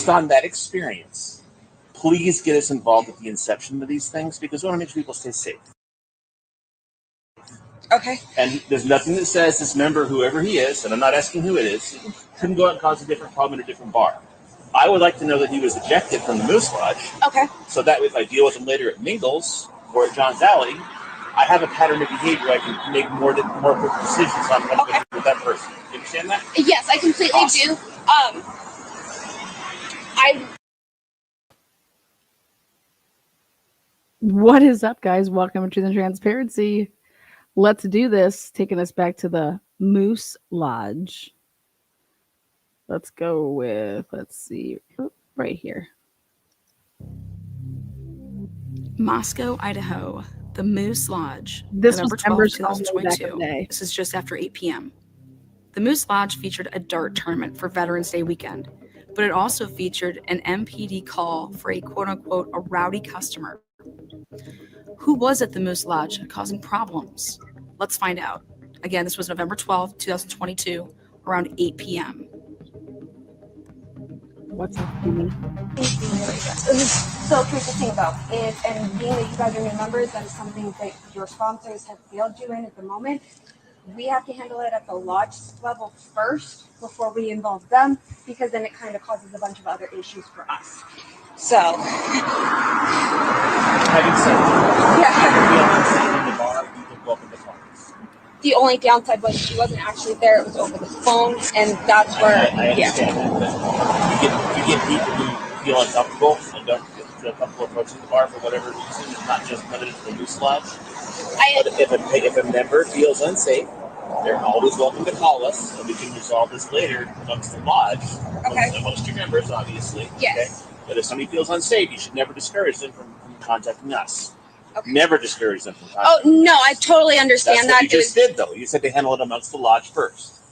based on that experience, please get us involved at the inception of these things because we want to make sure people stay safe. Okay. And there's nothing that says this member, whoever he is, and I'm not asking who it is, couldn't go out and cause a different problem in a different bar. I would like to know that he was ejected from the Moose Lodge. Okay. So that if I deal with him later at Mingles or at John's Alley, I have a pattern of behavior. I can make more quick decisions on what to do with that person. You understand that? Yes, I completely do. What is up, guys? Welcome to the Transparency. Let's do this. Taking us back to the Moose Lodge. Let's go with, let's see, right here. Moscow, Idaho, the Moose Lodge. This November was 12, members 2022. This is just after 8 p.m. The Moose Lodge featured a dart tournament for Veterans Day weekend, but it also featured an MPD call for a quote-unquote a rowdy customer. Who was at the Moose Lodge causing problems? Let's find out. Again, this was November 12, 2022, around 8 p.m. What's up, Jimmy? So here's the thing though, and being that you guys are new members, that is something that your sponsors have failed you in at the moment. We have to handle it at the lodge level first before we involve them, because then it kind of causes a bunch of other issues for us. So, Having said that, the only downside was she wasn't actually there; it was over the phone, and that's where I understand that, but you get people who feel uncomfortable and don't feel comfortable approaching the bar for whatever reason. It's not just limited to the Moose Lodge. But if a member feels unsafe, they're always welcome to call us, and we can resolve this later amongst the lodge, amongst your members, obviously. Yes. Okay? But if somebody feels unsafe, you should never discourage them from contacting us. Okay. Never discourage them from contacting us. no, I totally understand That's what you just did, though. You said they handle it amongst the lodge first.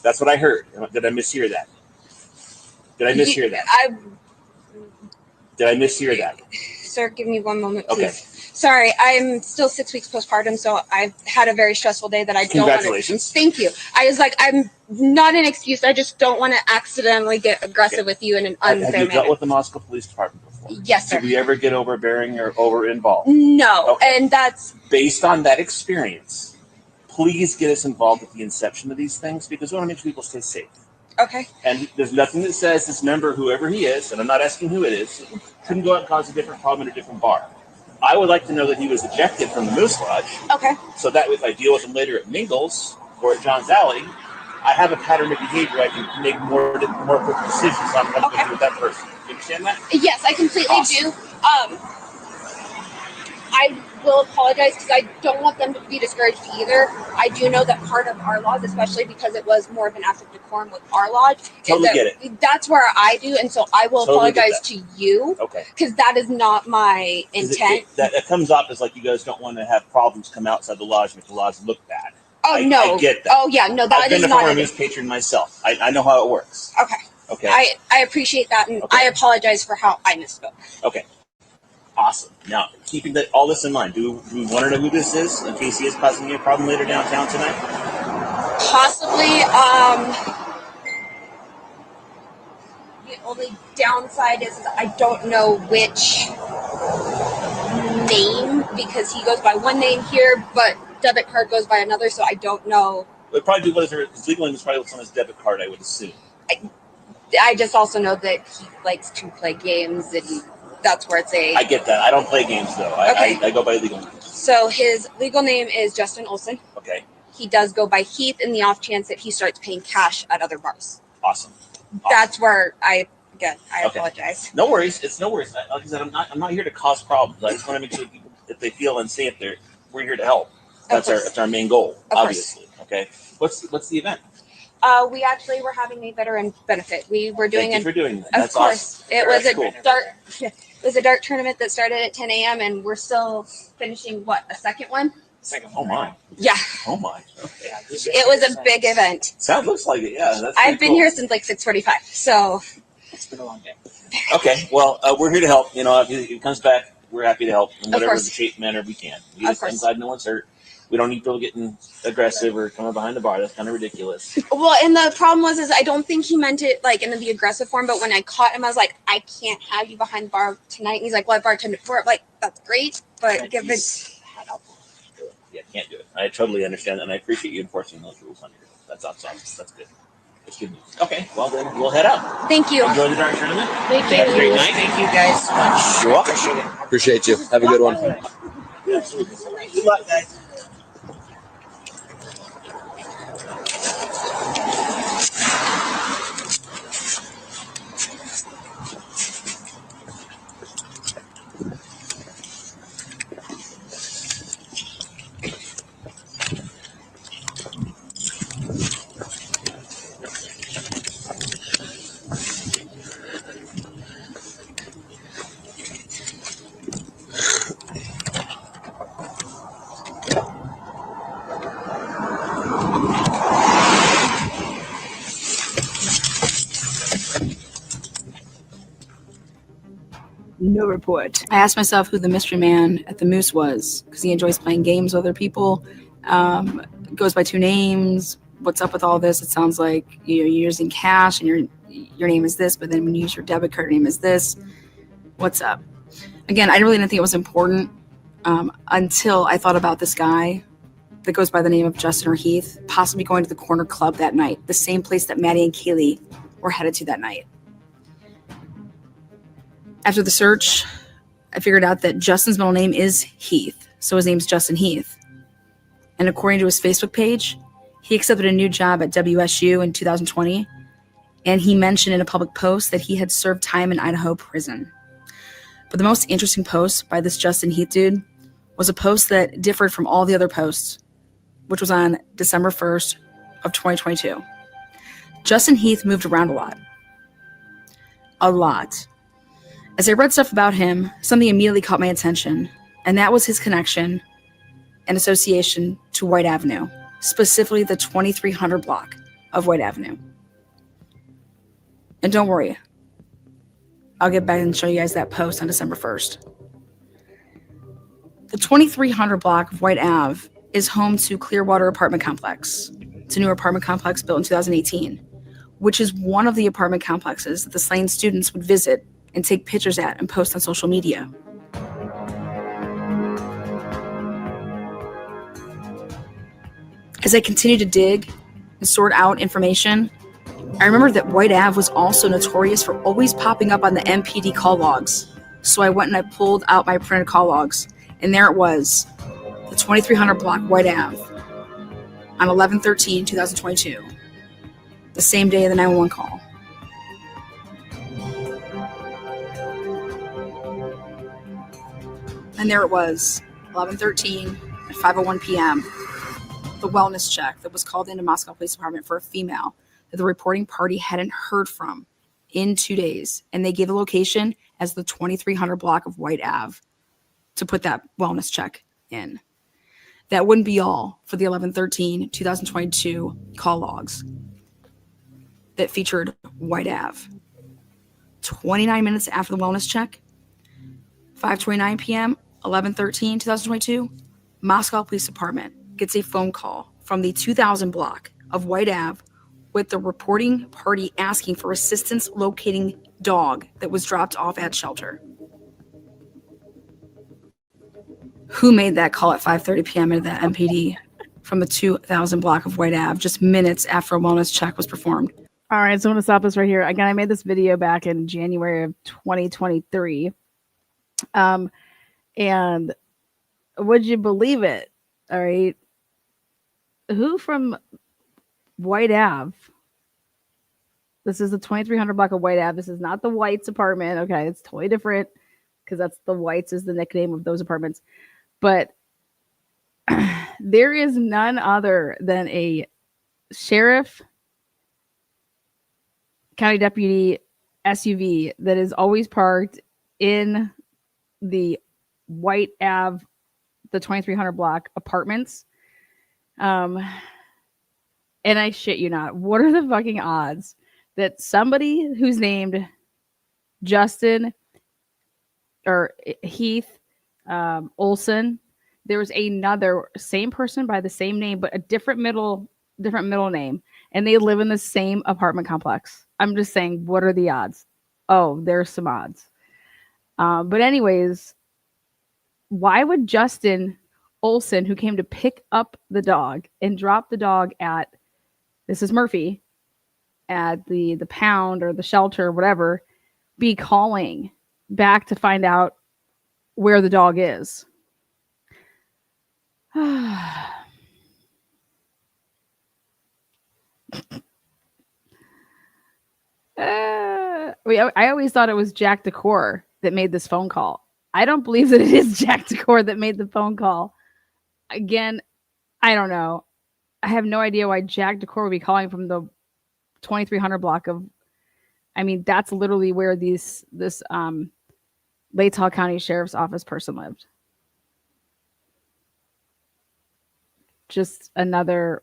That's what I heard. Did I mishear that? Did I mishear that? Sir, give me one moment, please. Okay. Sorry, I'm still 6 weeks postpartum, so I've had a very stressful day that I don't want to... Congratulations. Thank you. I was like, I'm not an excuse. I just don't want to accidentally get aggressive with you in an unfair manner. Have you dealt with the Moscow Police Department before? Yes, sir. Did we ever get overbearing or over-involved? No, Okay. and that's... Based on that experience, please get us involved at the inception of these things because we want to make sure people stay safe. Okay. And there's nothing that says this member, whoever he is, and I'm not asking who it is, couldn't go out and cause a different problem in a different bar. I would like to know that he was ejected from the Moose Lodge. Okay. So that if I deal with him later at Mingles or at John's Alley, I have a pattern of behavior. I can make more quick decisions on what to do with that person. You understand that? Yes, I completely do. I will apologize because I don't want them to be discouraged either. I do know that part of our laws, especially because it was more of an act of decorum with our lodge, Totally is that get it. that's where I do, and so I will Totally apologize to you. Okay. Because that is not my intent. That comes off as like you guys don't want to have problems come outside the lodge and make the lodge look bad. Oh, no. I get that. Oh, yeah, no, that is I've been not a former Moose patron myself. I know how it works. Okay. Okay. I appreciate that, and I apologize for how I misspoke. Okay. Awesome. Now, keeping all this in mind, do we want to know who this is in case he is causing you a problem later downtown tonight? Possibly. The only downside is I don't know which name because he goes by one name here, but debit card goes by another, so I don't know. It'd probably be his legal name is probably what's on his debit card, I would assume. I just also know that he likes to play games, and that's where it's a... I get that. I don't play games, though. Okay. I go by legal name. So his legal name is Justin Olsen. Okay. He does go by Heath in the off chance that he starts paying cash at other bars. Awesome. That's where I apologize. No worries. It's no worries. Like I said, I'm not here to cause problems. I just want to make sure people, if they feel unsafe, we're here to help. That's our main goal, obviously. Okay. What's the event? We actually were having a veteran benefit. We were doing Thank you for doing that. Of That's course. awesome. It was That's a cool. dart. It was a dart tournament that started at 10 a.m. and we're still finishing a second one? Oh my. Yeah. Oh my. Okay. It was a big event. Looks like it. Yeah. I've been here since 6:45. So it's been a long day. Okay. Well, we're here to help. If he comes back, we're happy to help in whatever shape, manner we can. I'm glad no one's hurt. We don't need people getting aggressive or coming behind the bar. That's kind of ridiculous. Well, and the problem was I don't think he meant it like in the aggressive form, but when I caught him, I was like, I can't have you behind the bar tonight. And he's like, well, I bartended for it. Like, that's great, but give it. Yeah, can't do it. I totally understand that, and I appreciate you enforcing those rules on here. That's awesome. That's good. That's good news. Okay, well then we'll head out. Thank you. Enjoy the dart tournament. Thank Have a great you. night. Thank you guys so much. You're welcome. Appreciate it. Appreciate you. Have a good one. Good luck, guys. No report. I asked myself who the mystery man at the Moose was because he enjoys playing games with other people. Goes by 2 names. What's up with all this? It sounds like you're using cash and your name is this, but then when you use your debit card, your name is this. What's up? Again, I really didn't think it was important until I thought about this guy that goes by the name of Justin or Heath, possibly going to the corner club that night, the same place that Maddie and Kaylee were headed to that night. After the search, I figured out that Justin's middle name is Heath, so his name's Justin Heath. And according to his Facebook page, he accepted a new job at WSU in 2020, and he mentioned in a public post that he had served time in Idaho prison. But the most interesting post by this Justin Heath dude was a post that differed from all the other posts, which was on December 1st of 2022. Justin Heath moved around a lot. A lot. As I read stuff about him, something immediately caught my attention, and that was his connection and association to White Avenue, specifically the 2300 block of White Avenue. And don't worry, I'll get back and show you guys that post on December 1st. The 2300 block of White Ave is home to Clearwater Apartment Complex. It's a new apartment complex built in 2018, which is one of the apartment complexes that the Slane students would visit and take pictures at and post on social media. As I continued to dig and sort out information, I remembered that White Ave was also notorious for always popping up on the MPD call logs. So I went and I pulled out my printed call logs, and there it was, the 2300 block White Ave on 11/13/2022, the same day of the 911 call. And there it was, 11/13 at 5:01 p.m., the wellness check that was called into Moscow Police Department for a female that the reporting party hadn't heard from in 2 days. And they gave the location as the 2300 block of White Ave to put that wellness check in. That wouldn't be all for the 11/13/2022 call logs that featured White Ave. 29 minutes after the wellness check, 5:29 p.m., 11/13/2022, Moscow Police Department gets a phone call from the 2000 block of White Ave with the reporting party asking for assistance locating dog that was dropped off at shelter. Who made that call at 5:30 p.m. at the MPD from the 2000 block of White Ave just minutes after a wellness check was performed? All right, so I'm going to stop this right here. Again, I made this video back in January of 2023. And would you believe it? All right. Who from White Ave? This is the 2300 block of White Ave. This is not the Whites apartment. Okay, it's totally different because that's the Whites is the nickname of those apartments. But there is none other than a sheriff, county deputy SUV that is always parked in the White Ave, the 2300 block apartments. And I shit you not. What are the fucking odds that somebody who's named Justin or Heath Olsen There's another same person by the same name, but a different middle name, and they live in the same apartment complex. I'm just saying, what are the odds? Oh, there's some odds. But anyways, why would Justin Olsen, who came to pick up the dog and drop the dog at, this is Murphy, at the pound or the shelter or whatever, be calling back to find out where the dog is? I always thought it was Jack Decor that made this phone call. I don't believe that it is Jack Decor that made the phone call. Again, I don't know. I have no idea why Jack Decor would be calling from the 2300 block of, I mean, that's literally where this Latah County Sheriff's Office person lived. Just another,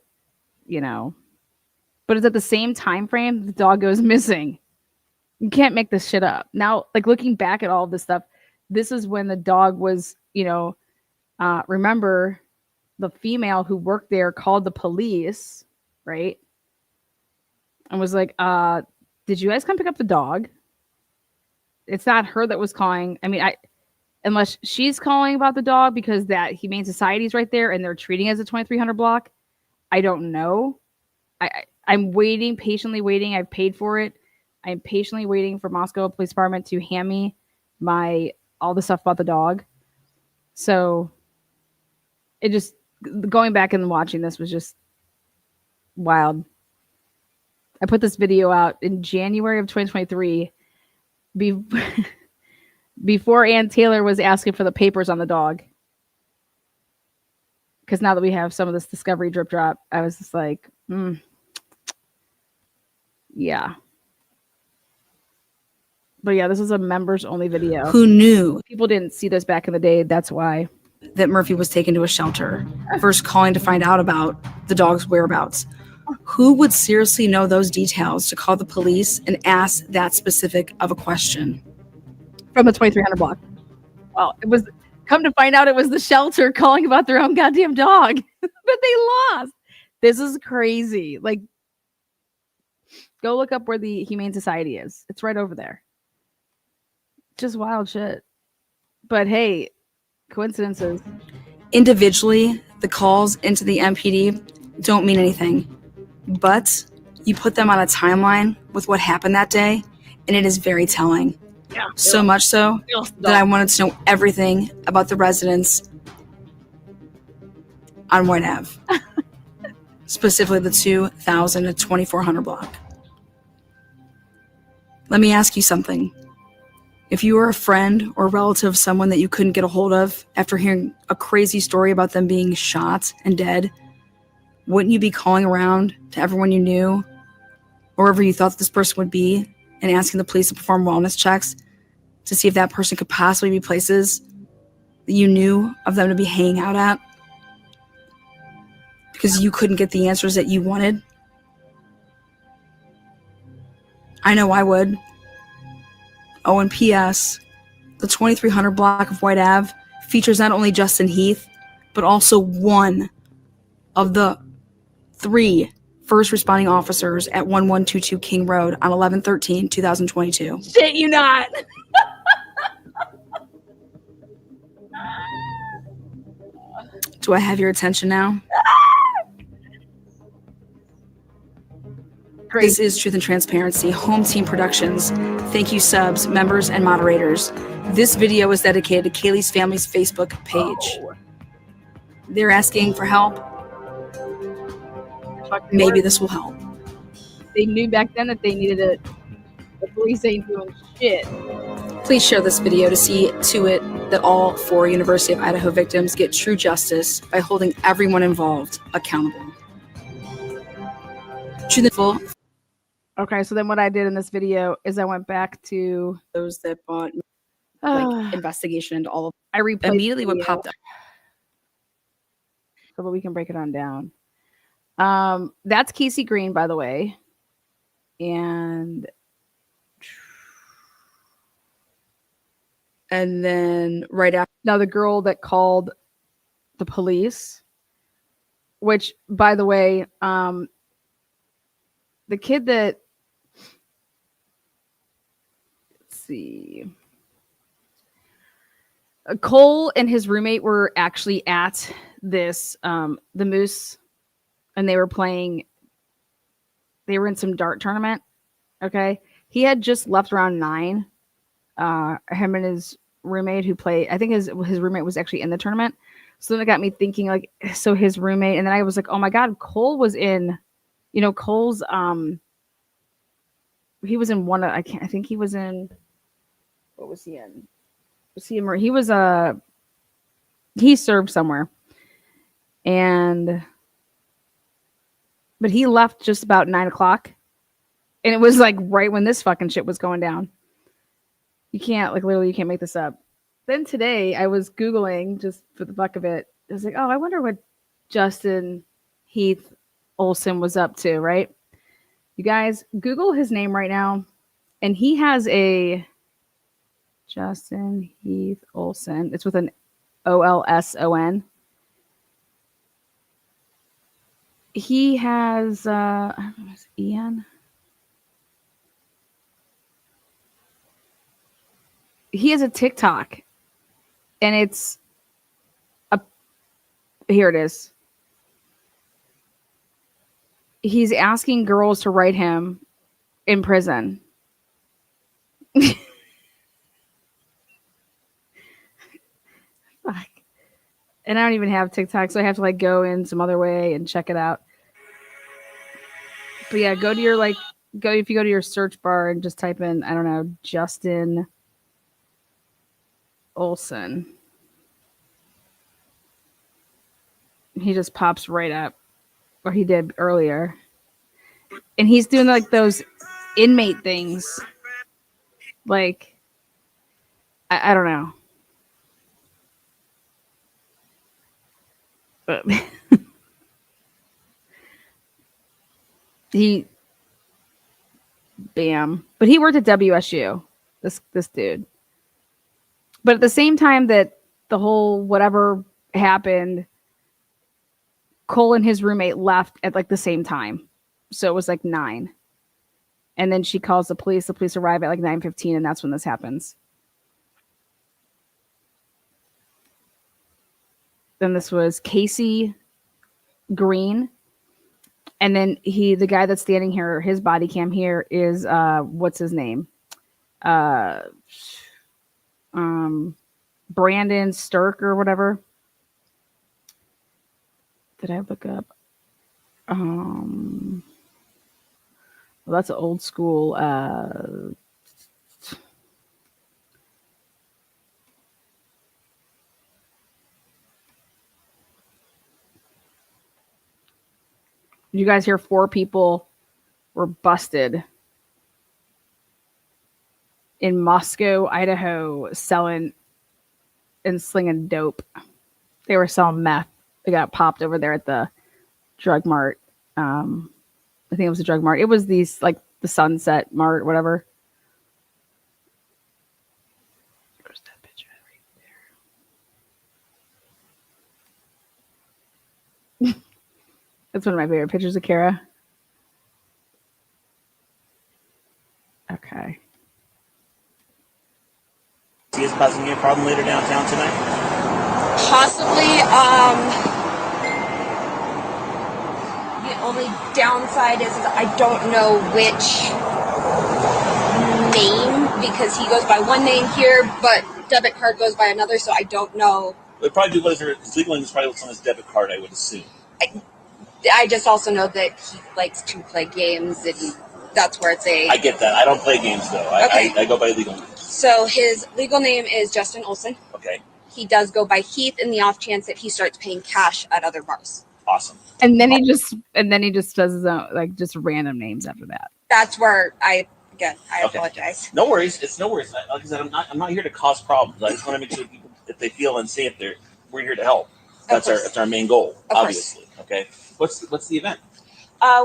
but it's at the same time frame the dog goes missing. You can't make this shit up. Now, like looking back at all of this stuff, this is when the dog was, remember the female who worked there called the police, right? And was like, did you guys come pick up the dog? It's not her that was calling. I mean, unless she's calling about the dog because that Humane Society is right there and they're treating it as a 2300 block. I don't know. I'm waiting, patiently waiting. I've paid for it. I'm patiently waiting for Moscow Police Department to hand me all the stuff about the dog. So it just, going back and watching this was just wild. I put this video out in January of 2023 before Ann Taylor was asking for the papers on the dog. Because now that we have some of this discovery drip drop, I was just like, yeah. But yeah, this is a members only video. Who knew People didn't see this back in the day. That's why. that Murphy was taken to a shelter, first calling to find out about the dog's whereabouts? Who would seriously know those details to call the police and ask that specific of a question? From the 2300 block. Well, it was, come to find out, it was the shelter calling about their own goddamn dog that they lost. This is crazy. Like, go look up where the Humane Society is. It's right over there. Just wild shit. But hey, coincidences. Individually, the calls into the MPD don't mean anything, but you put them on a timeline with what happened that day, and it is very telling. Yeah. So much so that I wanted to know everything about the residents on White Ave, specifically the 2000 to 2400 block. Let me ask you something. If you were a friend or relative of someone that you couldn't get a hold of after hearing a crazy story about them being shot and dead, wouldn't you be calling around to everyone you knew, or wherever you thought this person would be, and asking the police to perform wellness checks to see if that person could possibly be places that you knew of them to be hanging out at? Because you couldn't get the answers that you wanted? I know I would. Oh, and P.S. the 2300 block of White Ave features not only Justin Heath, but also one of the 3 first responding officers at 1122 King Road on 11/13/2022. Shit, you not. Do I have your attention now? Crazy. This is Truth and Transparency, Home Team Productions. Thank you, subs, members, and moderators. This video is dedicated to Kaylee's family's Facebook page. Oh. They're asking for help. Maybe this will help. They knew back then that they needed it. The police ain't doing shit. Please share this video to see to it that all 4 University of Idaho victims get true justice by holding everyone involved accountable. Truthful. Okay, so then what I did in this video is I went back to Those that bought investigation into all of I replayed immediately the what video popped up. so that we can break it on down. That's Casey Green, by the way. And And then right after, now the girl that called the police, which, by the way, the kid that, let's see, Cole and his roommate were actually at this, the Moose, and they were in some dart tournament. Okay. He had just left around 9. Him and his roommate who played, I think his roommate was actually in the tournament. So then it got me thinking, like, so his roommate, and then I was like, oh my God, Cole was in, Cole's, he was in one of, I think he was in, what was he in? He served somewhere. But he left just about 9:00. And it was like right when this fucking shit was going down. You can't, like, literally, you can't make this up. Then today I was Googling just for the fuck of it. I was like, oh, I wonder what Justin Heath Olsen was up to, right? You guys, Google his name right now. And he has a Justin Heath Olsen. It's with an Olson. He has, I don't know, is it Ian? He has a TikTok, and here it is. He's asking girls to write him in prison. Fuck. And I don't even have TikTok, so I have to, like, go in some other way and check it out. But yeah, if you go to your search bar and just type in, I don't know, Justin Olsen. He just pops right up, or he did earlier. And he's doing, like, those inmate things. Like, I don't know. But But he worked at WSU, this dude. But at the same time that the whole whatever happened, Cole and his roommate left at, like, the same time. So it was like 9. And then she calls the police. The police arrive at like 9:15, and that's when this happens. Then this was Casey Green. And then the guy that's standing here, his body cam here is, what's his name? Brandon Stirk or whatever. Did I look up? Well, that's an old school. You guys hear 4 people were busted in Moscow, Idaho, selling and slinging dope. They were selling meth. They got popped over there at the drug mart. I think it was a drug mart. It was these, like, the Sunset Mart, whatever. There's that picture right there. That's one of my favorite pictures of Kara. Okay. See us causing you a problem later downtown tonight? Possibly. The only downside is I don't know which name, because he goes by one name here, but debit card goes by another, so I don't know. It probably his legal name is probably what's on his debit card, I would assume. I just also know that he likes to play games, and that's where it's a... I get that. I don't play games, though. Okay. I go by legal name. So his legal name is Justin Olsen. Okay. He does go by Heath in the off chance that he starts paying cash at other bars. Awesome. And then he just does his own, like, just random names after that. That's where I apologize. No worries. It's no worries. Like I said, I'm not here to cause problems. I just want to make sure people, if they feel unsafe, we're here to help. That's our main goal, obviously. Okay. What's the event?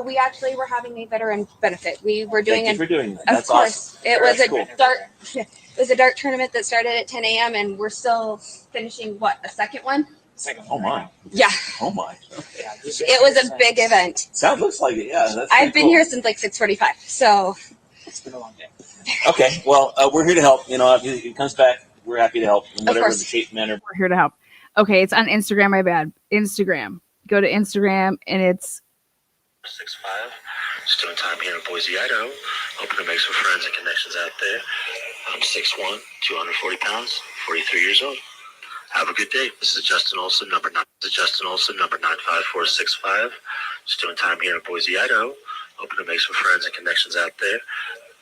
We actually were having a veteran benefit. We were doing Thank you for doing that. Of That's course. awesome. It was a cool. dart. It was a dart tournament that started at 10 a.m. and we're still finishing a second one. Oh my. Yeah, Oh my. it was a big event. Looks like it. Yeah, that's. I've been here since like 6:45, so It's been a long day. Okay, well, we're here to help. If it comes back, we're happy to help in whatever course. the shape, manner. We're here to help. Okay, it's on Instagram. My bad. Instagram. Go to Instagram, and it's 6'5", just doing time here in Boise, Idaho. Hoping to make some friends and connections out there. I'm 6'1", 240 pounds, 43 years old. Have a good day. This is Justin Olsen, number 95465. Just doing time here in Boise, Idaho. Hoping to make some friends and connections out there.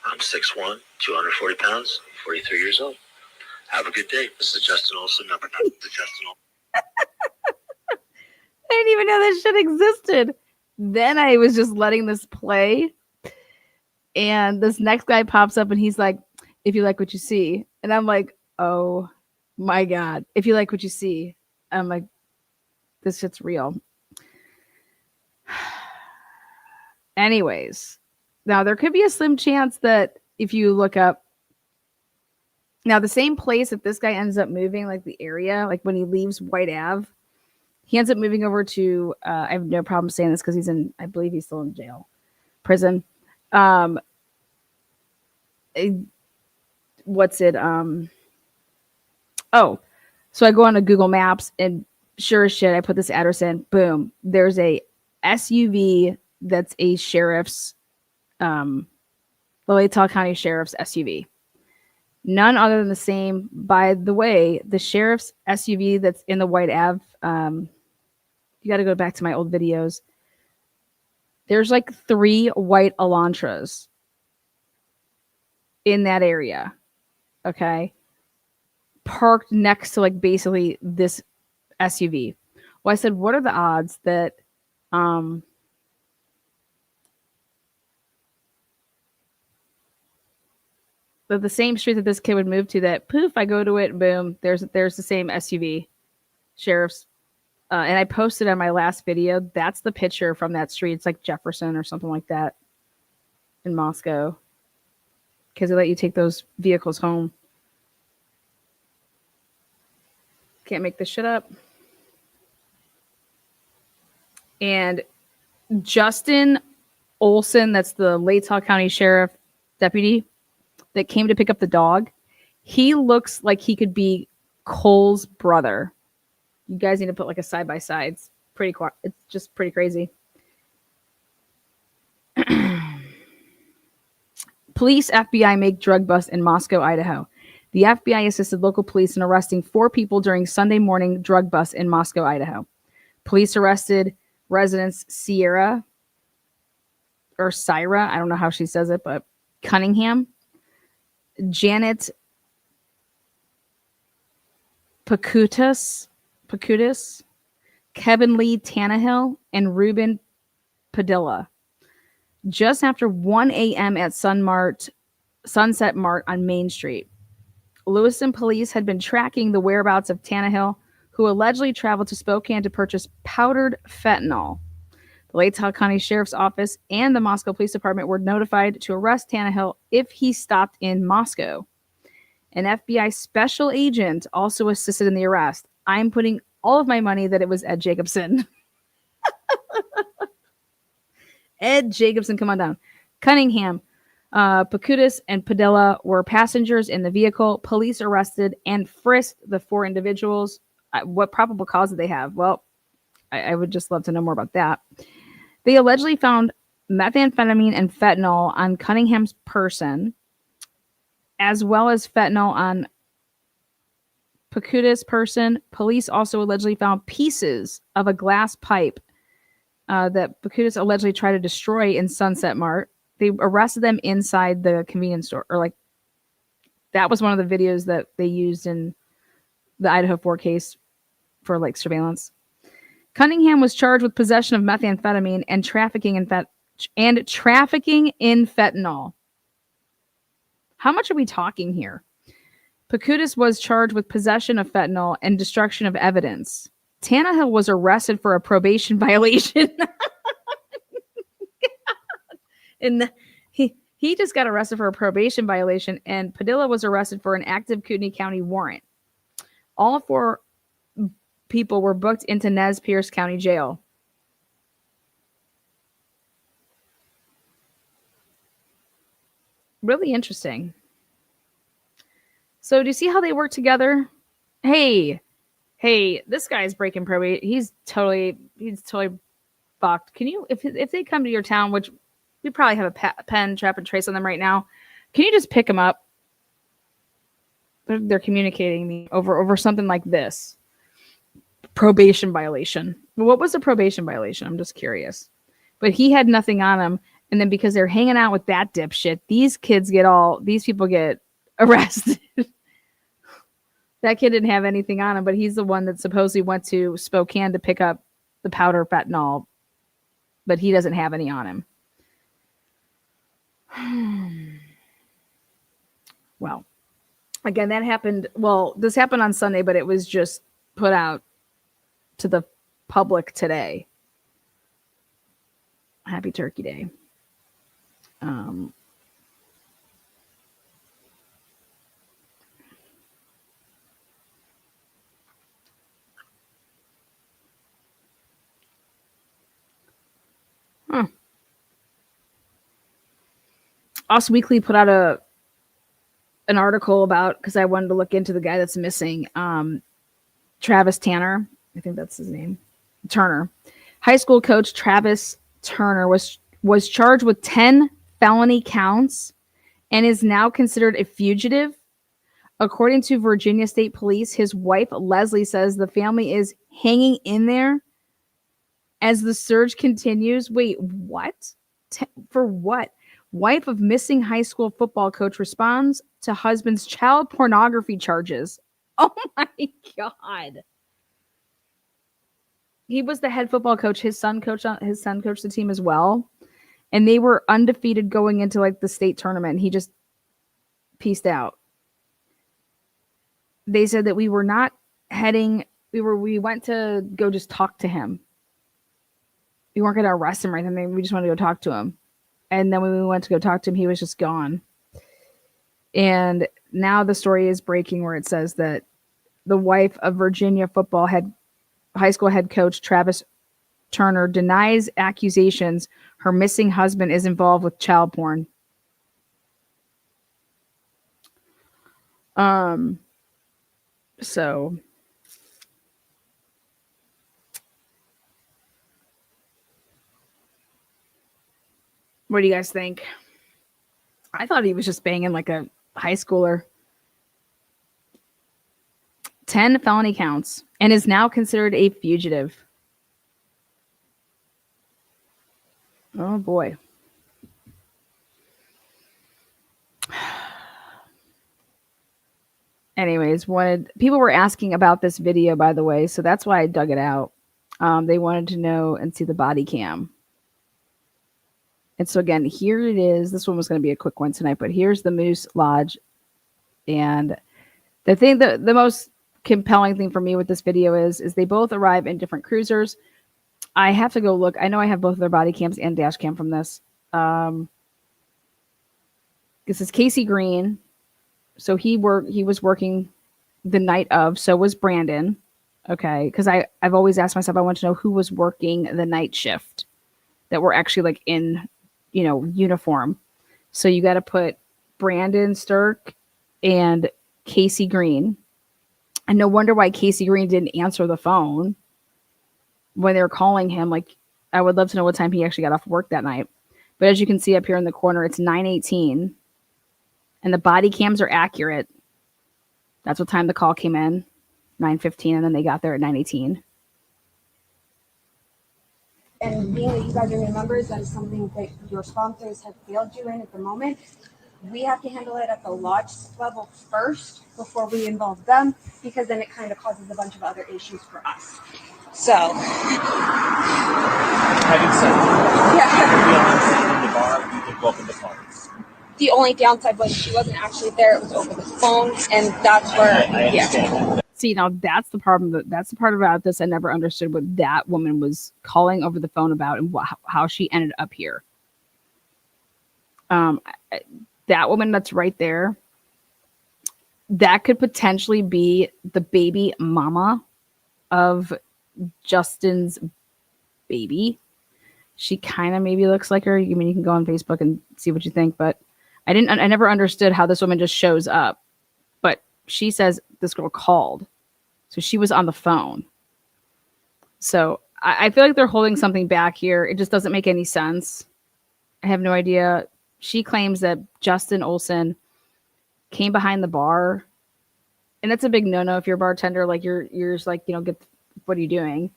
I'm 6'1", 240 pounds, 43 years old. Have a good day. This is Justin Olsen, number 9. This is Justin Olsen. I didn't even know that shit existed. Then I was just letting this play, and this next guy pops up, and he's like, "If you like what you see," and I'm like, "Oh my god!" If you like what you see, I'm like, "This shit's real." Anyways, now there could be a slim chance that if you look up, now the same place that this guy ends up moving, like the area, like when he leaves White Ave. He ends up moving over to, I have no problem saying this because I believe he's still in prison. What's it? So I go on to Google Maps and sure as shit, I put this address in, boom. There's a SUV that's a sheriff's, the Latah County Sheriff's SUV. None other than the same, by the way, the sheriff's SUV that's in the White Ave, you got to go back to my old videos. There's like 3 white Elantras in that area. Okay. Parked next to like basically this SUV. Well, I said, what are the odds that the same street that this kid would move to, that poof, I go to it, boom, there's the same SUV, sheriff's. And I posted on my last video, that's the picture from that street. It's like Jefferson or something like that in Moscow. Because they let you take those vehicles home. Can't make this shit up. And Justin Olsen, that's the Latah County Sheriff deputy that came to pick up the dog. He looks like he could be Cole's brother. You guys need to put like a side by side. It's just pretty crazy. Police FBI make drug bust in Moscow, Idaho. The FBI assisted local police in arresting 4 people during Sunday morning drug bust in Moscow, Idaho. Police arrested residents Syra, I don't know how she says it, but Cunningham, Janet Pacutis, Kevin Lee Tannehill, and Ruben Padilla. Just after 1 a.m. at Sunset Mart on Main Street. Lewiston police had been tracking the whereabouts of Tannehill, who allegedly traveled to Spokane to purchase powdered fentanyl. The Latah County Sheriff's Office and the Moscow Police Department were notified to arrest Tannehill if he stopped in Moscow. An FBI special agent also assisted in the arrest. I'm putting all of my money that it was Ed Jacobson. Ed Jacobson, come on down. Cunningham, Pacutis, and Padilla were passengers in the vehicle. Police arrested and frisked the 4 individuals. What probable cause did they have? Well, I would just love to know more about that. They allegedly found methamphetamine and fentanyl on Cunningham's person, as well as fentanyl on Pacutis' person. Police also allegedly found pieces of a glass pipe that Pacutis allegedly tried to destroy in Sunset Mart. They arrested them inside the convenience store, or like that was one of the videos that they used in the Idaho4 case for like surveillance. Cunningham was charged with possession of methamphetamine and trafficking in fentanyl. How much are we talking here? Pacutis was charged with possession of fentanyl and destruction of evidence. Tannehill was arrested for a probation violation. And he just got arrested for a probation violation, and Padilla was arrested for an active Kootenai County warrant. All 4 people were booked into Nez Perce County Jail. Really interesting. So do you see how they work together? Hey, this guy's breaking probate. He's totally fucked. Can you, if they come to your town, which we probably have a pen, trap, and trace on them right now, can you just pick them up? They're communicating me over something like this. Probation violation. What was the probation violation? I'm just curious. But he had nothing on him. And then because they're hanging out with that dipshit, these people get arrested. That kid didn't have anything on him, but he's the one that supposedly went to Spokane to pick up the powder fentanyl, but he doesn't have any on him. Well, again, that happened. Well, this happened on Sunday, but it was just put out to the public today. Happy Turkey Day. Us Weekly put out an article about, because I wanted to look into the guy that's missing, Travis Tanner. I think that's his name. Turner. High school coach Travis Turner was charged with 10 felony counts and is now considered a fugitive. According to Virginia State Police, his wife Leslie says the family is hanging in there as the search continues. Wait, what? For what? Wife of missing high school football coach responds to husband's child pornography charges. Oh my God. He was the head football coach. His son coached the team as well. And they were undefeated going into like the state tournament. He just peaced out. They said that we were not heading. We went to go just talk to him. We weren't going to arrest him or anything. We just wanted to go talk to him. And then when we went to go talk to him, he was just gone. And now the story is breaking where it says that the wife of Virginia high school head coach Travis Turner denies accusations her missing husband is involved with child porn. So what do you guys think? I thought he was just banging like a high schooler. 10 felony counts and is now considered a fugitive. Oh boy. Anyways, people were asking about this video, by the way, so that's why I dug it out. They wanted to know and see the body cam. And so again, here it is. This one was going to be a quick one tonight, but here's the Moose Lodge. And the most compelling thing for me with this video is they both arrive in different cruisers. I have to go look. I know I have both of their body cams and dash cam from this. This is Casey Green. So he was working the night of. So was Brandon. Okay. Because I've always asked myself, I want to know who was working the night shift that were actually like in, uniform. So you got to put Brandon Stirk and Casey Green. And no wonder why Casey Green didn't answer the phone when they were calling him. Like, I would love to know what time he actually got off work that night. But as you can see up here in the corner, it's 9:18. And the body cams are accurate. That's what time the call came in, 9:15, and then they got there at 9:18. And being that you guys are new members, that is something that your sponsors have failed you in at the moment. We have to handle it at the lodge level first before we involve them, because then it kind of causes a bunch of other issues for us. So, Having said that, in the bar, you can go up in the parties. the only downside was she wasn't actually there; it was over the phone, and that's where I understand that. See, now that's the problem. That's the part about this I never understood what that woman was calling over the phone about and how she ended up here. That woman that's right there, that could potentially be the baby mama of Justin's baby. She kind of maybe looks like her. I mean, you can go on Facebook and see what you think, but I never understood how this woman just shows up. But she says this girl called. So she was on the phone. So I feel like they're holding something back here. It just doesn't make any sense. I have no idea. She claims that Justin Olsen came behind the bar. And that's a big no-no if you're a bartender. Like you're just like, what are you doing?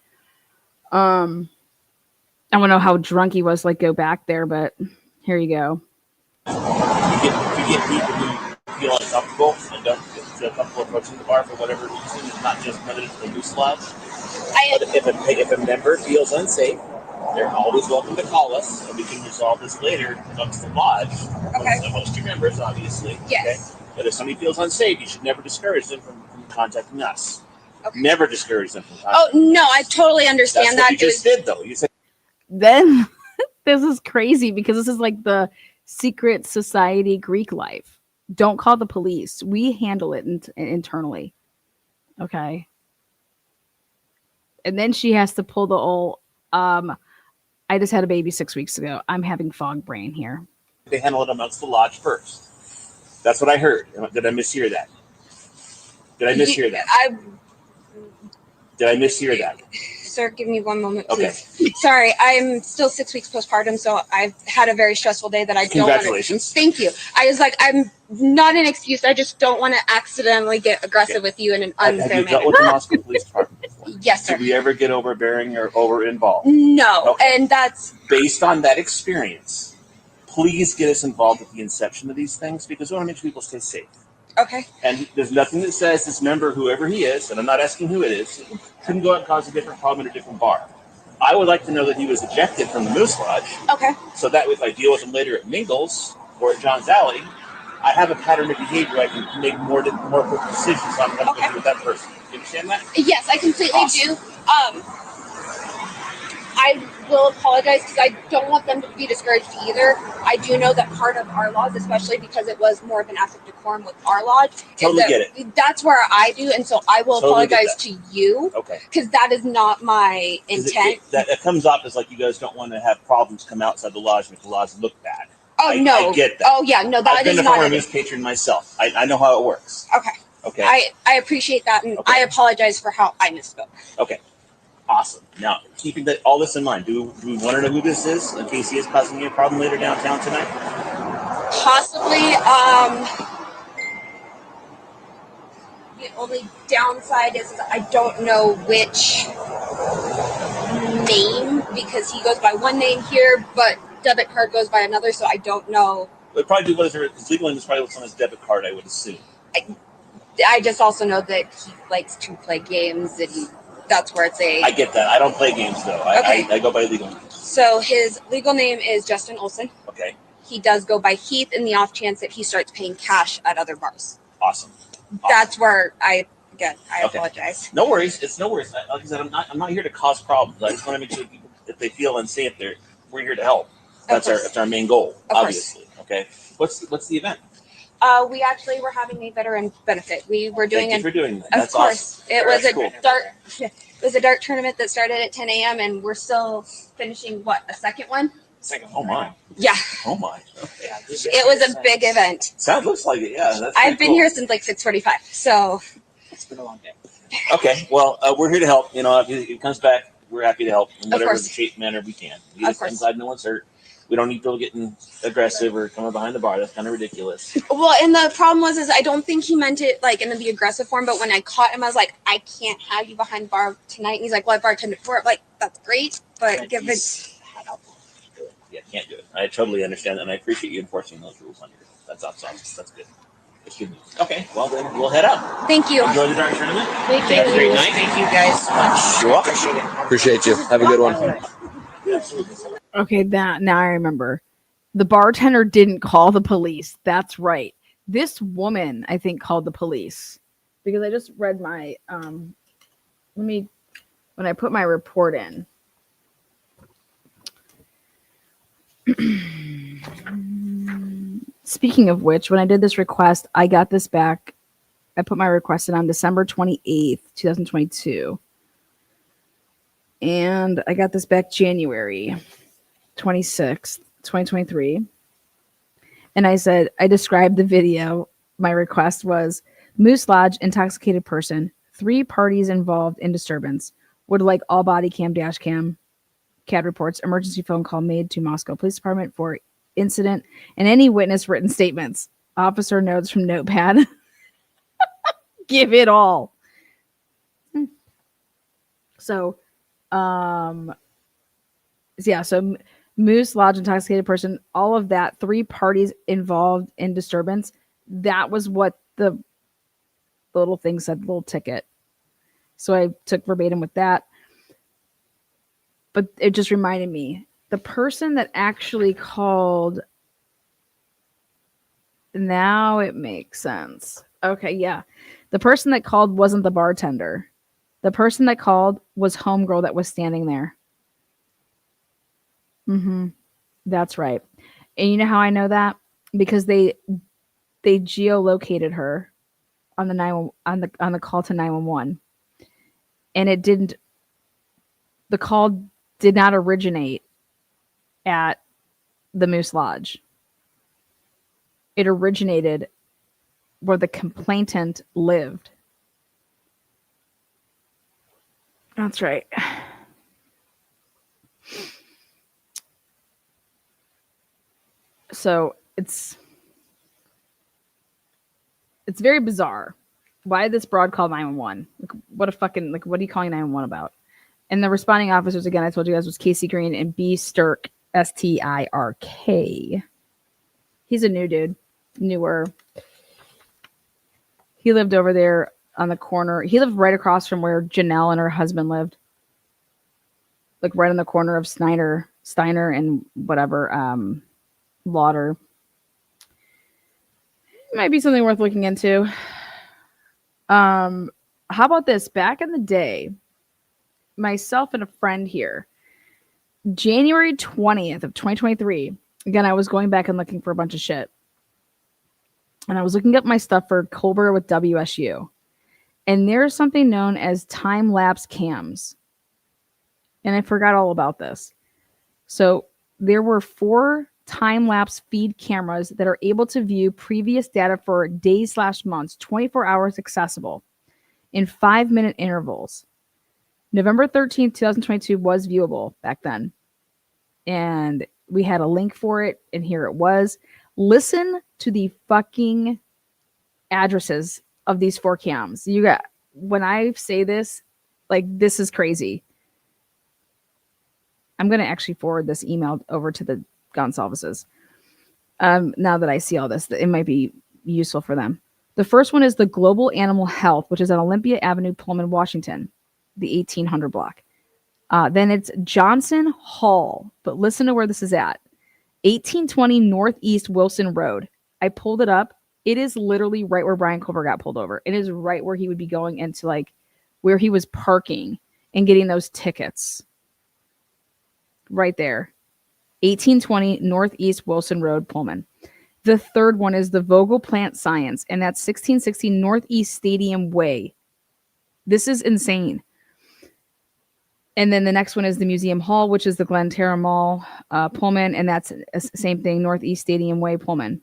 I don't know how drunk he was, like go back there, but here you go. You get people who feel uncomfortable and don't feel comfortable approaching the bar for whatever reason. It's not just limited to the Moose Lodge. But if a member feels unsafe, they're always welcome to call us, and we can resolve this later amongst the lodge, amongst your members, obviously. Yes. Okay? But if somebody feels unsafe, you should never discourage them from contacting us. Okay. Never discourage them from contacting Oh, no, I totally understand That's that. What you just did, though. You said. Then this is crazy because this is like the secret society Greek life. Don't call the police. We handle it internally. Okay. And then she has to pull the old, I just had a baby 6 weeks ago. I'm having fog brain here. They handle it amongst the lodge first. That's what I heard. Did I mishear that? Did I mishear that? Did I mishear that? Sir, give me one moment, please. Okay. Sorry, I'm still 6 weeks postpartum, so I've had a very stressful day that I don't want to... Congratulations. Thank you. I was like, I'm not an excuse. I just don't want to accidentally get aggressive with you in an unfair manner. Have you dealt with the Moscow Police Department before? Yes, sir. Did we ever get overbearing or over-involved? No, okay. And that's... Based on that experience, please get us involved at the inception of these things because we want to make sure people stay safe. Okay. And there's nothing that says this member, whoever he is, and I'm not asking who it is, couldn't go out and cause a different problem in a different bar. I would like to know that he was ejected from the Moose Lodge. Okay. So that if I deal with him later at Mingles or at John's Alley, I have a pattern of behavior. I can make more quick decisions on what I'm going to do with that person. You understand that? Yes, I completely do. I will apologize because I don't want them to be discouraged either. I do know that part of our laws, especially because it was more of an act of decorum with our lodge, totally is that get it. That's where I do, and so I will apologize to you. Okay. Because that is not my intent. It comes off as like you guys don't want to have problems come outside the lodge and make the lodge look bad. Oh, no. I get that. Oh, yeah, no, that is not. I've been a former Moose patron myself. I know how it works. Okay. I appreciate that, and I apologize for how I misspoke. Okay. Awesome. Now, keeping all this in mind, do we want to know who this is in case he is causing you a problem later downtown tonight? Possibly. The only downside is I don't know which name because he goes by one name here, but debit card goes by another, so I don't know. It probably do whatever his legal name is probably what's on his debit card, I would assume. I just also know that he likes to play games and that's where it's a... I get that. I don't play games, though. Okay. I go by legal name. So his legal name is Justin Olsen. Okay. He does go by Heath in the off chance that he starts paying cash at other bars. Awesome. That's where I apologize. No worries. It's no worries. Like I said, I'm not here to cause problems. I just want to make sure that people, if they feel unsafe, we're here to help. That's our main goal, obviously. Okay. What's the event? We actually were having a veteran benefit. We were doing... Thank you for doing that. That's awesome. It was cool. It was a dart tournament that started at 10 a.m. and we're still finishing, a second one? Oh, my. Yeah. Oh, my. Okay. It was a big event. Looks like it, yeah. I've been here since 6:45, so... It's been a long day. Okay, well, we're here to help. If it comes back, we're happy to help in whatever shape, manner we can. I'm glad no one's hurt. We don't need people getting aggressive or coming behind the bar. That's kind of ridiculous. Well, and the problem was I don't think he meant it in the aggressive form, but when I caught him, I was like, I can't have you behind the bar tonight. And he's like, well, I bartended for it. That's great, but give it... Yeah, can't do it. I totally understand that, and I appreciate you enforcing those rules on here. That's awesome. That's good. It's good news. Okay, well, then we'll head out. Thank you. Enjoy the dart tournament. Thank you. Have a great night. Thank you guys so much. You're welcome. Appreciate you. Have a good one. Okay, now I remember. The bartender didn't call the police. That's right. This woman, I think, called the police because I just read my when I put my report in. Speaking of which, when I did this request, I got this back. I put my request in on December 28th, 2022. And I got this back January 26th, 2023. And I said, I described the video. My request was Moose Lodge, intoxicated person, 3 parties involved in disturbance. Would like all body cam, dash cam, CAD reports, emergency phone call made to Moscow Police Department for incident and any witness written statements. Officer notes from notepad. Give it all. So, so Moose Lodge, intoxicated person, all of that, 3 parties involved in disturbance. That was what the little thing said, little ticket. So I took verbatim with that. But it just reminded me, the person that actually called, now it makes sense. Okay, yeah. The person that called wasn't the bartender. The person that called was homegirl that was standing there. That's right. And you know how I know that? Because they geolocated her on the call to 911. And the call did not originate at the Moose Lodge. It originated where the complainant lived. That's right. So it's very bizarre. Why this broad call 911? Like, what are you calling 911 about? And the responding officers, again, I told you guys, was Casey Green and B. Stirk, Stirk. He's a new dude, newer. He lived over there on the corner. He lived right across from where Janelle and her husband lived. Like right on the corner of Steiner and whatever, Lauder. It might be something worth looking into. How about this? Back in the day, myself and a friend here, January 20th of 2023, again, I was going back and looking for a bunch of shit. And I was looking up my stuff for Colbert with WSU. And there's something known as time-lapse cams. And I forgot all about this. So there were 4 time-lapse feed cameras that are able to view previous data for days/months, 24 hours accessible in 5-minute intervals. November 13th, 2022 was viewable back then. And we had a link for it, and here it was. Listen to the fucking addresses of these 4 cams. When I say this, like, this is crazy. I'm going to actually forward this email over to the Gonsalveses. Now that I see all this, it might be useful for them. The first one is the Global Animal Health, which is on Olympia Avenue, Pullman, Washington, the 1800 block. Then it's Johnson Hall, but listen to where this is at. 1820 Northeast Wilson Road. I pulled it up. It is literally right where Brian Colbert got pulled over. It is right where he would be going into, like, where he was parking and getting those tickets. Right there. 1820 Northeast Wilson Road, Pullman. The third one is the Vogel Plant Science, and that's 1660 Northeast Stadium Way. This is insane. And then the next one is the Museum Hall, which is the Glen Terra Mall, Pullman, and that's the same thing, Northeast Stadium Way, Pullman.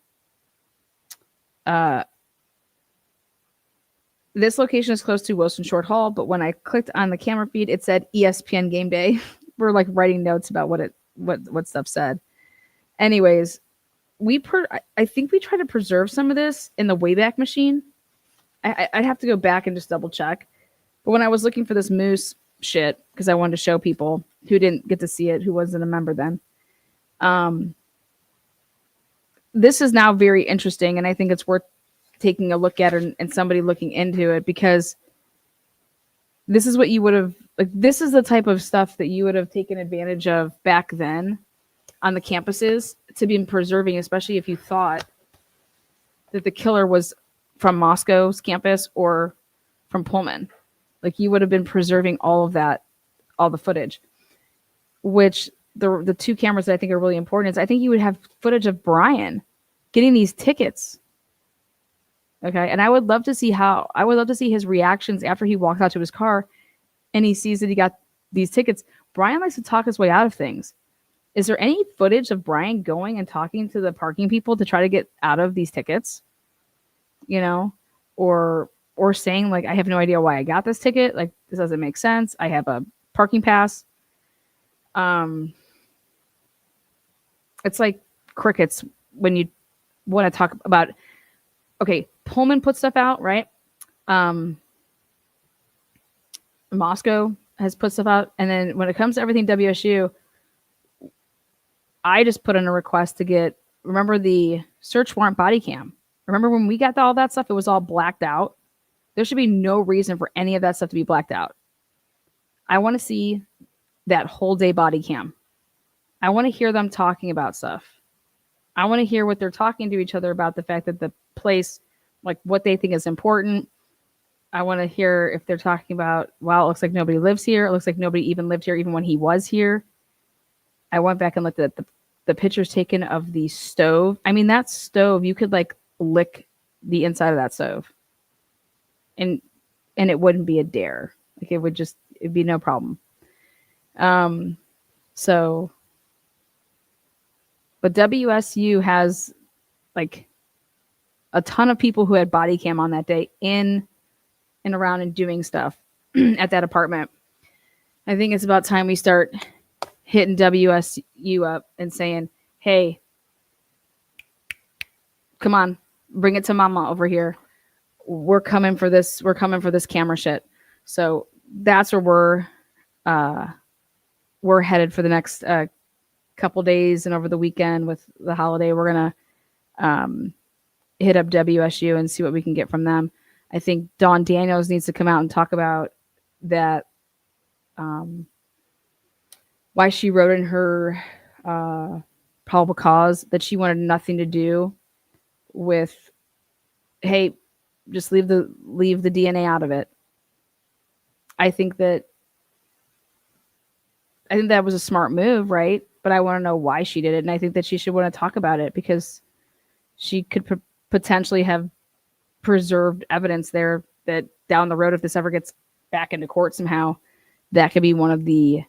This location is close to Wilson Short Hall, but when I clicked on the camera feed, it said ESPN Game Day. We're like writing notes about what stuff said. Anyways, I think we tried to preserve some of this in the Wayback Machine. I'd have to go back and just double check. But when I was looking for this moose shit, because I wanted to show people who didn't get to see it, who wasn't a member then, this is now very interesting, and I think it's worth taking a look at and somebody looking into it, because this is what you would have, like, this is the type of stuff that you would have taken advantage of back then on the campuses to be preserving, especially if you thought that the killer was from Moscow's campus or from Pullman. Like, you would have been preserving all of that, all the footage, which the 2 cameras that I think are really important is I think you would have footage of Brian getting these tickets. Okay. And I would love to see his reactions after he walks out to his car and he sees that he got these tickets. Brian likes to talk his way out of things. Is there any footage of Brian going and talking to the parking people to try to get out of these tickets? You know, or saying like, I have no idea why I got this ticket. Like, this doesn't make sense. I have a parking pass. It's like crickets when you want to talk about, okay, Pullman put stuff out, right? Moscow has put stuff out. And then when it comes to everything WSU, I just put in a request to get, remember the search warrant body cam? Remember when we got all that stuff, it was all blacked out? There should be no reason for any of that stuff to be blacked out. I want to see that whole day body cam. I want to hear them talking about stuff. I want to hear what they're talking to each other about, the fact that the place, like what they think is important. I want to hear if they're talking about, wow, it looks like nobody lives here. It looks like nobody even lived here, even when he was here. I went back and looked at the pictures taken of the stove. I mean, that stove, you could like lick the inside of that stove. And it wouldn't be a dare. Like it'd be no problem. So, but WSU has like a ton of people who had body cam on that day in and around and doing stuff at that apartment. I think it's about time we start hitting WSU up and saying, hey, come on, bring it to mama over here. We're coming for this. We're coming for this camera shit. So that's where we're headed for the next couple days, and over the weekend with the holiday, we're gonna hit up WSU and see what we can get from them. I think Dawn Daniels needs to come out and talk about that. Why she wrote in her probable cause that she wanted nothing to do with, hey, just leave the DNA out of it. I think that was a smart move, right? But I want to know why she did it, and I think that she should want to talk about it because she could potentially have preserved evidence there that down the road, if this ever gets back into court somehow, that could be one of the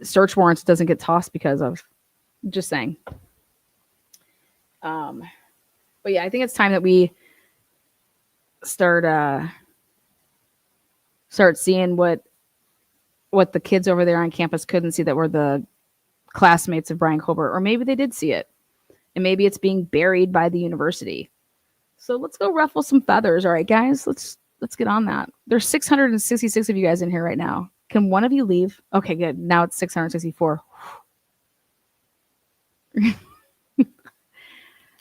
search warrants doesn't get tossed because of. Just saying. But yeah, I think it's time that we start seeing what the kids over there on campus couldn't see, that were the classmates of Brian Colbert, or maybe they did see it, and maybe it's being buried by the university. So let's go ruffle some feathers. All right, guys, let's get on that. There's 666 of you guys in here right now. Can one of you leave? Okay, good. Now it's 664.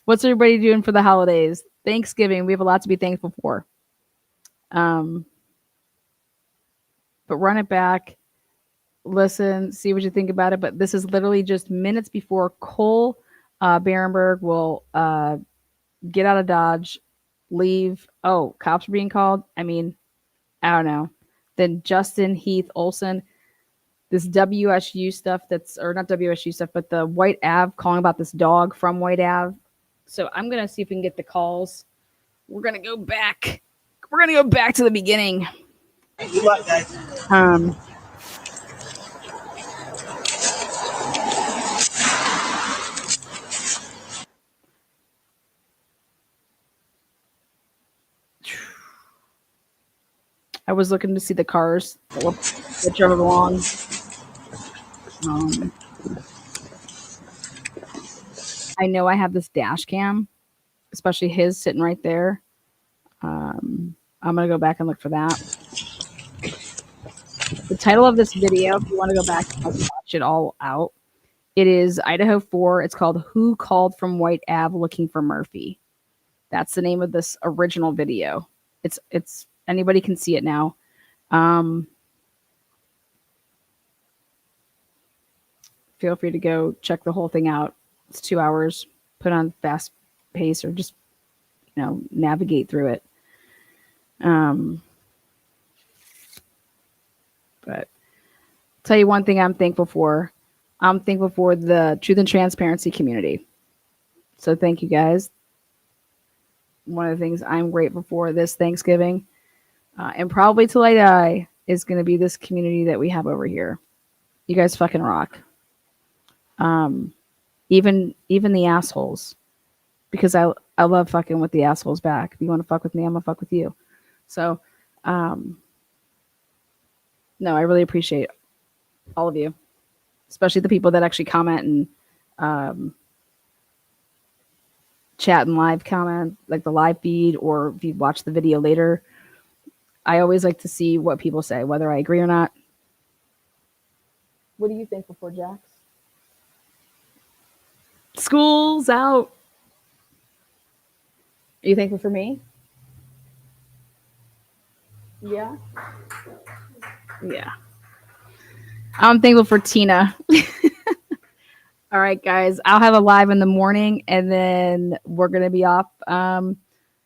What's everybody doing for the holidays? Thanksgiving. We have a lot to be thankful for. But run it back. Listen, see what you think about it. But this is literally just minutes before Cole Barenberg will get out of Dodge, leave. Oh, cops are being called. I mean, I don't know. Then Justin, Heath, Olsen, this WSU stuff or not WSU stuff, but the White Ave calling about this dog from White Ave. So I'm going to see if we can get the calls. We're going to go back. We're going to go back to the beginning. Good luck, guys. I was looking to see the cars that drove along. I know I have this dash cam, especially his sitting right there. I'm going to go back and look for that. The title of this video, if you want to go back and watch it all out, it is Idaho4. It's called Who Called from White Ave Looking for Murphy. That's the name of this original video. It's anybody can see it now. Feel free to go check the whole thing out. It's 2 hours. Put on fast pace or just, navigate through it. But tell you one thing I'm thankful for. I'm thankful for the truth and transparency community. So thank you guys. One of the things I'm grateful for this Thanksgiving, and probably till I die, is going to be this community that we have over here. You guys fucking rock. Even the assholes, because I love fucking with the assholes back. If you want to fuck with me, I'm gonna fuck with you. So, no, I really appreciate all of you, especially the people that actually comment and chat and live comment, like the live feed, or if you watch the video later. I always like to see what people say, whether I agree or not. What do you think before Jax? School's out. Are you thankful for me? Yeah. Yeah. I'm thankful for Tina. All right, guys. I'll have a live in the morning, and then we're going to be off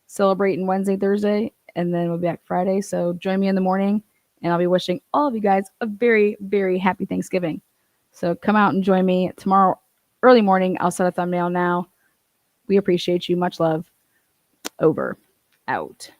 celebrating Wednesday, Thursday, and then we'll be back Friday. So join me in the morning, and I'll be wishing all of you guys a very, very happy Thanksgiving. So come out and join me tomorrow early morning. I'll set a thumbnail now. We appreciate you. Much love. Over. Out.